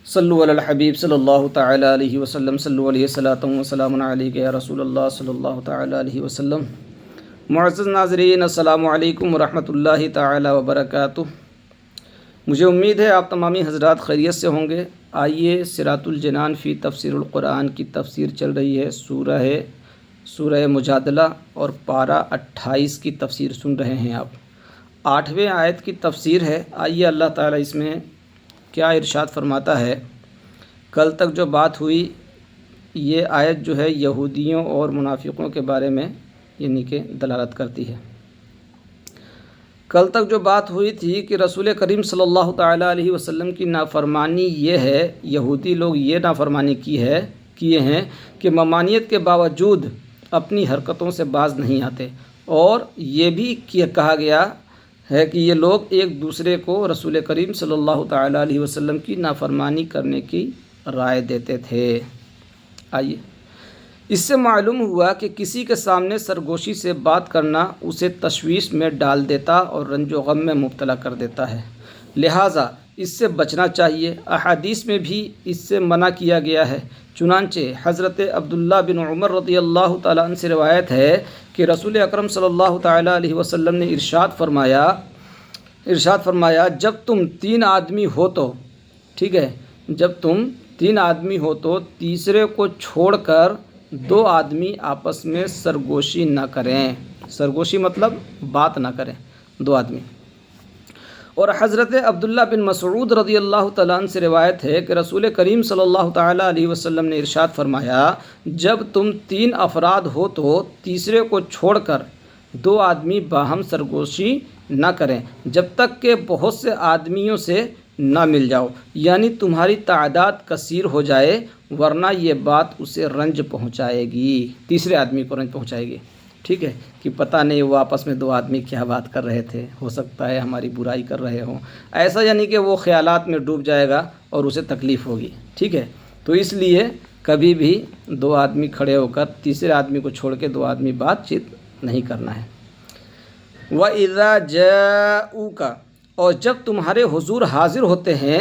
صلو علی الحبیب صلی اللہ تعالیٰ علیہ وسلم صلو علیہ صلاۃ و سلام علیک یا رسول اللہ صلی اللہ تعالیٰ علیہ وسلم۔ معزز ناظرین، السلام علیکم ورحمۃ اللہ تعالیٰ وبرکاتہ۔ مجھے امید ہے آپ تمامی حضرات خیریت سے ہوں گے۔ آئیے صراط الجنان فی تفسیر القرآن کی تفسیر چل رہی ہے، سورہ مجادلہ اور پارہ 28 کی تفسیر سن رہے ہیں آپ۔ 8ویں آیت کی تفسیر ہے۔ آئیے اللہ تعالیٰ اس میں کیا ارشاد فرماتا ہے۔ کل تک جو بات ہوئی، یہ آیت جو ہے یہودیوں اور منافقوں کے بارے میں یعنی کہ دلالت کرتی ہے۔ کل تک جو بات ہوئی تھی کہ رسول کریم صلی اللہ تعالیٰ علیہ وسلم کی نافرمانی یہ ہے، یہودی لوگ یہ نافرمانی کیے ہیں کہ ممانعت کے باوجود اپنی حرکتوں سے باز نہیں آتے، اور یہ بھی کہا گیا ہے کہ یہ لوگ ایک دوسرے کو رسول کریم صلی اللہ تعالیٰ علیہ وسلم کی نافرمانی کرنے کی رائے دیتے تھے۔ آئیے اس سے معلوم ہوا کہ کسی کے سامنے سرگوشی سے بات کرنا اسے تشویش میں ڈال دیتا اور رنج و غم میں مبتلا کر دیتا ہے، لہٰذا اس سے بچنا چاہیے۔ احادیث میں بھی اس سے منع کیا گیا ہے۔ چنانچہ حضرت عبداللہ بن عمر رضی اللہ تعالیٰ عنہ سے روایت ہے کہ رسول اکرم صلی اللہ تعالیٰ علیہ وسلم نے ارشاد فرمایا جب تم 3 آدمی ہو تو جب تم 3 آدمی ہو تو تیسرے کو چھوڑ کر 2 آدمی آپس میں سرگوشی نہ کریں۔ سرگوشی مطلب بات نہ کریں 2 آدمی۔ اور حضرت عبداللہ بن مسعود رضی اللہ تعالیٰ عنہ سے روایت ہے کہ رسول کریم صلی اللہ تعالیٰ علیہ وسلم نے ارشاد فرمایا جب تم 3 افراد ہو تو تیسرے کو چھوڑ کر 2 آدمی باہم سرگوشی نہ کریں جب تک کہ بہت سے آدمیوں سے نہ مل جاؤ، یعنی تمہاری تعداد کثیر ہو جائے، ورنہ یہ بات اسے رنج پہنچائے گی، تیسرے آدمی کو رنج پہنچائے گی۔ ٹھیک ہے کہ پتہ نہیں وہ آپس میں 2 آدمی کیا بات کر رہے تھے، ہو سکتا ہے ہماری برائی کر رہے ہوں، ایسا یعنی کہ وہ خیالات میں ڈوب جائے گا اور اسے تکلیف ہوگی۔ ٹھیک ہے، تو اس لیے کبھی بھی 2 آدمی کھڑے ہو کر تیسرے آدمی کو چھوڑ کے 2 آدمی بات چیت نہیں کرنا ہے۔ وَإِذَا جَاءُوكَ، اور جب تمہارے حضور حاضر ہوتے ہیں۔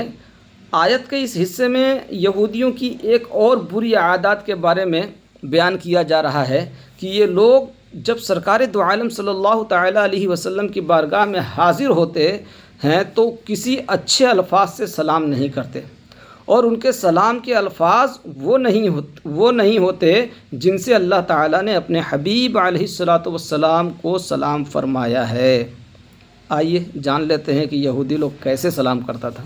آیت کے اس حصے میں یہودیوں کی ایک اور بری عادات کے بارے میں بیان کیا جا رہا ہے کہ یہ لوگ جب سرکار دو عالم صلی اللہ تعالیٰ علیہ وسلم کی بارگاہ میں حاضر ہوتے ہیں تو کسی اچھے الفاظ سے سلام نہیں کرتے، اور ان کے سلام کے الفاظ وہ نہیں ہوتے جن سے اللہ تعالیٰ نے اپنے حبیب علیہ الصلاۃ والسلام کو سلام فرمایا ہے۔ آئیے جان لیتے ہیں کہ یہودی لوگ کیسے سلام کرتا تھا۔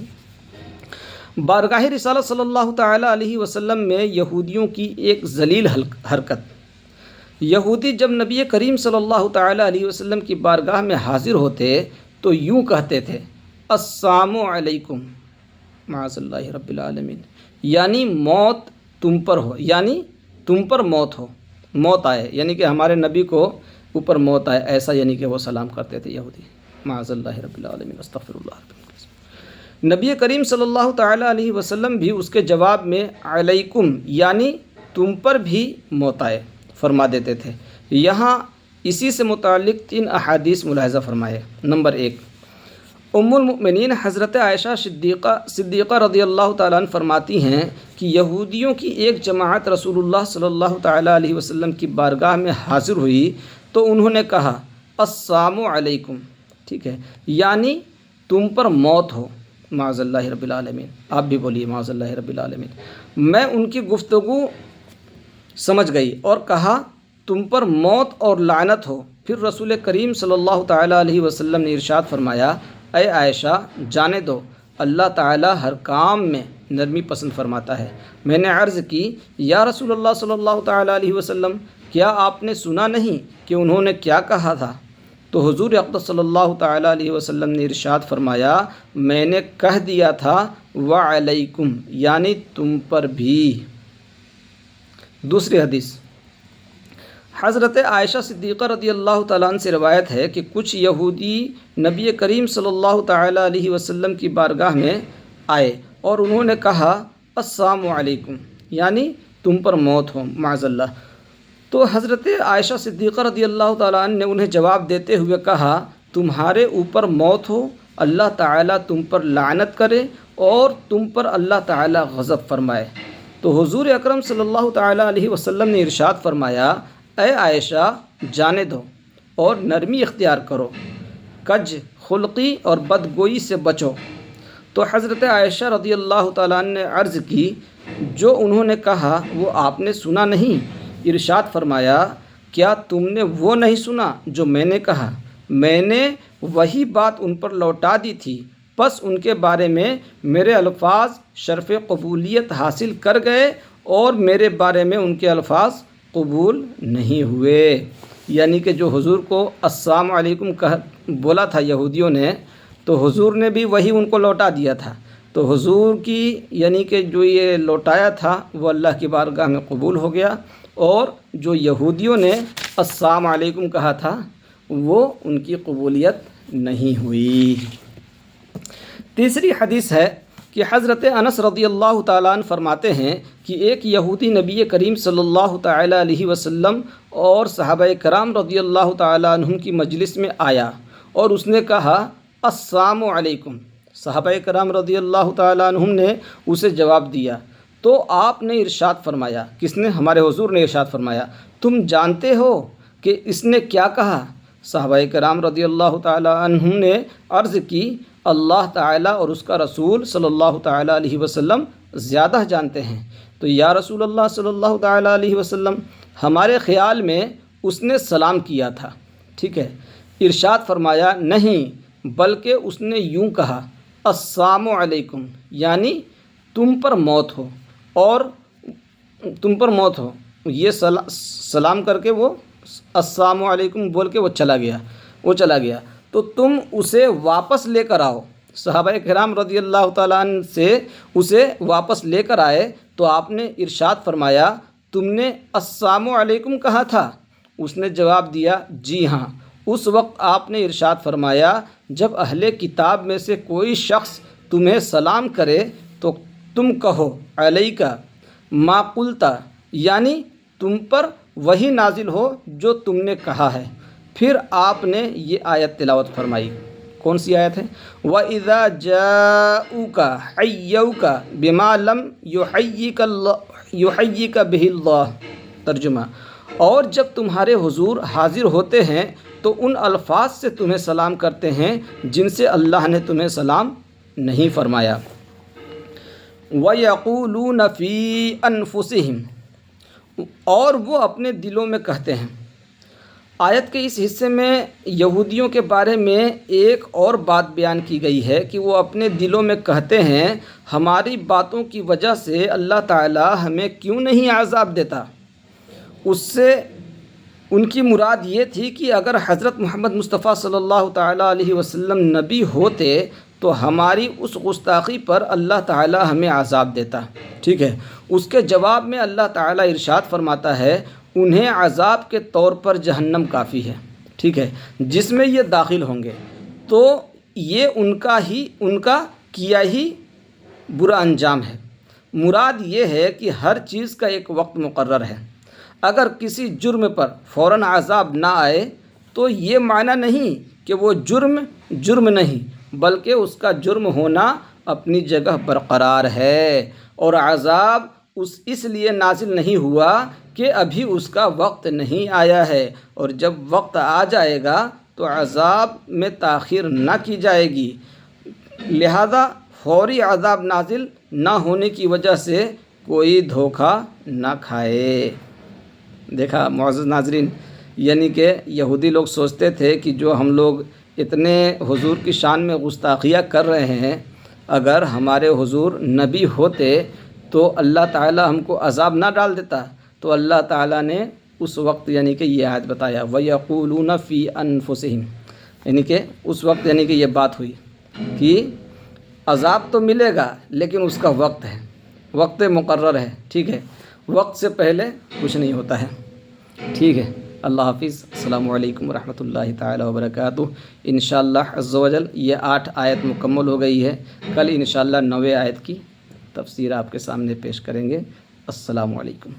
بارگاہ رسالت صلی اللہ تعالیٰ علیہ وسلم میں یہودیوں کی ایک ذلیل حرکت۔ یہودی جب نبی کریم صلی اللہ تعالیٰ علیہ وسلم کی بارگاہ میں حاضر ہوتے تو یوں کہتے تھے، السلام علیکم معاذ اللہ رب العالمین، یعنی موت تم پر ہو، یعنی تم پر موت ہو، موت آئے، یعنی کہ ہمارے نبی کو اوپر موت آئے، ایسا یعنی کہ وہ سلام کرتے تھے یہودی۔ معاذ اللہ رب العالمین، استغفر اللہ۔ نبی کریم صلی اللہ تعالیٰ علیہ وسلم بھی اس کے جواب میں علیکم یعنی تم پر بھی موت آئے فرما دیتے تھے۔ یہاں اسی سے متعلق 3 احادیث ملاحظہ فرمائے۔ نمبر 1، ام المؤمنین حضرت عائشہ صدیقہ رضی اللہ تعالیٰ عنہ فرماتی ہیں کہ یہودیوں کی ایک جماعت رسول اللہ صلی اللہ تعالیٰ علیہ وسلم کی بارگاہ میں حاضر ہوئی تو انہوں نے کہا السلام علیکم، ٹھیک ہے، یعنی تم پر موت ہو، معاذ اللہ رب العالمین۔ آپ بھی بولیے معاذ اللہ رب العالمین۔ میں ان کی گفتگو سمجھ گئی اور کہا تم پر موت اور لعنت ہو۔ پھر رسول کریم صلی اللہ تعالیٰ علیہ وسلم نے ارشاد فرمایا، اے عائشہ جانے دو، اللہ تعالیٰ ہر کام میں نرمی پسند فرماتا ہے۔ میں نے عرض کی، یا رسول اللہ صلی اللہ تعالیٰ علیہ وسلم، کیا آپ نے سنا نہیں کہ انہوں نے کیا کہا تھا؟ تو حضور اقدس صلی اللہ تعالیٰ علیہ وسلم نے ارشاد فرمایا، میں نے کہہ دیا تھا وعلیکم، یعنی تم پر بھی۔ دوسری حدیث، حضرت عائشہ صدیقہ رضی اللہ تعالیٰ عنہ سے روایت ہے کہ کچھ یہودی نبی کریم صلی اللہ تعالیٰ علیہ وسلم کی بارگاہ میں آئے اور انہوں نے کہا السلام علیکم، یعنی تم پر موت ہو، معاذ اللہ۔ تو حضرت عائشہ صدیقہ رضی اللہ تعالیٰ عنہ نے انہیں جواب دیتے ہوئے کہا، تمہارے اوپر موت ہو، اللہ تعالیٰ تم پر لعنت کرے اور تم پر اللہ تعالیٰ غضب فرمائے۔ تو حضور اکرم صلی اللہ تعالیٰ علیہ وسلم نے ارشاد فرمایا، اے عائشہ جانے دو اور نرمی اختیار کرو، کج خلقی اور بدگوئی سے بچو۔ تو حضرت عائشہ رضی اللہ تعالیٰ عنہ نے عرض کی، جو انہوں نے کہا وہ آپ نے سنا نہیں؟ ارشاد فرمایا، کیا تم نے وہ نہیں سنا جو میں نے کہا؟ میں نے وہی بات ان پر لوٹا دی تھی، بس ان کے بارے میں میرے الفاظ شرف قبولیت حاصل کر گئے اور میرے بارے میں ان کے الفاظ قبول نہیں ہوئے۔ یعنی کہ جو حضور کو السلام علیکم بولا تھا یہودیوں نے، تو حضور نے بھی وہی ان کو لوٹا دیا تھا۔ تو حضور کی یعنی کہ جو یہ لوٹایا تھا وہ اللہ کی بارگاہ میں قبول ہو گیا، اور جو یہودیوں نے السلام علیکم کہا تھا وہ ان کی قبولیت نہیں ہوئی۔ تیسری حدیث ہے کہ حضرت انس رضی اللہ تعالیٰ عنہ فرماتے ہیں کہ ایک یہودی نبی کریم صلی اللہ تعالیٰ علیہ وسلم اور صحابہ کرام رضی اللہ تعالیٰ عنہم کی مجلس میں آیا اور اس نے کہا السلام علیکم۔ صحابہ کرام رضی اللہ تعالیٰ عنہم نے اسے جواب دیا تو آپ نے ارشاد فرمایا، کس نے؟ ہمارے حضور نے ارشاد فرمایا، تم جانتے ہو کہ اس نے کیا کہا؟ صحابہ کرام رضی اللہ تعالیٰ عنہم نے عرض کی، اللہ تعالیٰ اور اس کا رسول صلی اللہ تعالیٰ علیہ وسلم زیادہ جانتے ہیں۔ تو یا رسول اللہ صلی اللہ تعالیٰ علیہ وسلم، ہمارے خیال میں اس نے سلام کیا تھا، ٹھیک ہے۔ ارشاد فرمایا، نہیں بلکہ اس نے یوں کہا السلام علیکم، یعنی تم پر موت ہو، اور تم پر موت ہو، یہ سلام کر کے وہ السلام علیکم بول کے وہ چلا گیا، تو تم اسے واپس لے کر آؤ۔ صحابہ کرام رضی اللہ تعالیٰ عنہ سے اسے واپس لے کر آئے تو آپ نے ارشاد فرمایا، تم نے السلام علیکم کہا تھا؟ اس نے جواب دیا، جی ہاں۔ اس وقت آپ نے ارشاد فرمایا، جب اہل کتاب میں سے کوئی شخص تمہیں سلام کرے تو تم کہو علیکہ ما قلت، یعنی تم پر وہی نازل ہو جو تم نے کہا ہے۔ پھر آپ نے یہ آیت تلاوت فرمائی۔ کون سی آیت ہے؟ وَإِذَا جَاءُوكَ حَيَّوْكَ بِمَا لَمْ يُحَيِّكَ بِهِ اللَّهُ۔ ترجمہ، اور جب تمہارے حضور حاضر ہوتے ہیں تو ان الفاظ سے تمہیں سلام کرتے ہیں جن سے اللہ نے تمہیں سلام نہیں فرمایا۔ وَيَقُولُونَ فِي أَنفُسِهِمْ، اور وہ اپنے دلوں میں کہتے ہیں۔ آیت کے اس حصے میں یہودیوں کے بارے میں ایک اور بات بیان کی گئی ہے کہ وہ اپنے دلوں میں کہتے ہیں، ہماری باتوں کی وجہ سے اللہ تعالیٰ ہمیں کیوں نہیں عذاب دیتا۔ اس سے ان کی مراد یہ تھی کہ اگر حضرت محمد مصطفیٰ صلی اللہ تعالیٰ علیہ وسلم نبی ہوتے تو ہماری اس گستاخی پر اللہ تعالیٰ ہمیں عذاب دیتا، ٹھیک ہے۔ اس کے جواب میں اللہ تعالیٰ ارشاد فرماتا ہے، انہیں عذاب کے طور پر جہنم کافی ہے، ٹھیک ہے، جس میں یہ داخل ہوں گے، تو یہ ان کا کیا ہی برا انجام ہے۔ مراد یہ ہے کہ ہر چیز کا ایک وقت مقرر ہے۔ اگر کسی جرم پر فوراً عذاب نہ آئے تو یہ معنی نہیں کہ وہ جرم نہیں، بلکہ اس کا جرم ہونا اپنی جگہ برقرار ہے، اور عذاب اس لیے نازل نہیں ہوا کہ ابھی اس کا وقت نہیں آیا ہے، اور جب وقت آ جائے گا تو عذاب میں تاخیر نہ کی جائے گی۔ لہذا فوری عذاب نازل نہ ہونے کی وجہ سے کوئی دھوکہ نہ کھائے۔ دیکھا معزز ناظرین، یعنی کہ یہودی لوگ سوچتے تھے کہ جو ہم لوگ اتنے حضور کی شان میں گستاخیاں کر رہے ہیں، اگر ہمارے حضور نبی ہوتے تو اللہ تعالیٰ ہم کو عذاب نہ ڈال دیتا۔ تو اللہ تعالیٰ نے اس وقت یعنی کہ یہ آیت بتایا، وَيَقُولُونَ فِي أَنفُسِهِمْ، یعنی کہ اس وقت یعنی کہ یہ بات ہوئی کہ عذاب تو ملے گا لیکن اس کا وقت ہے، وقت مقرر ہے، ٹھیک ہے، وقت سے پہلے کچھ نہیں ہوتا ہے، ٹھیک ہے۔ اللہ حافظ، السلام علیکم ورحمۃ اللہ تعالیٰ وبرکاتہ۔ انشاءاللہ عز و جل یہ 8 آیت مکمل ہو گئی ہے، کل انشاءاللہ 9 آیت کی تفسیر آپ کے سامنے پیش کریں گے۔ السلام علیکم۔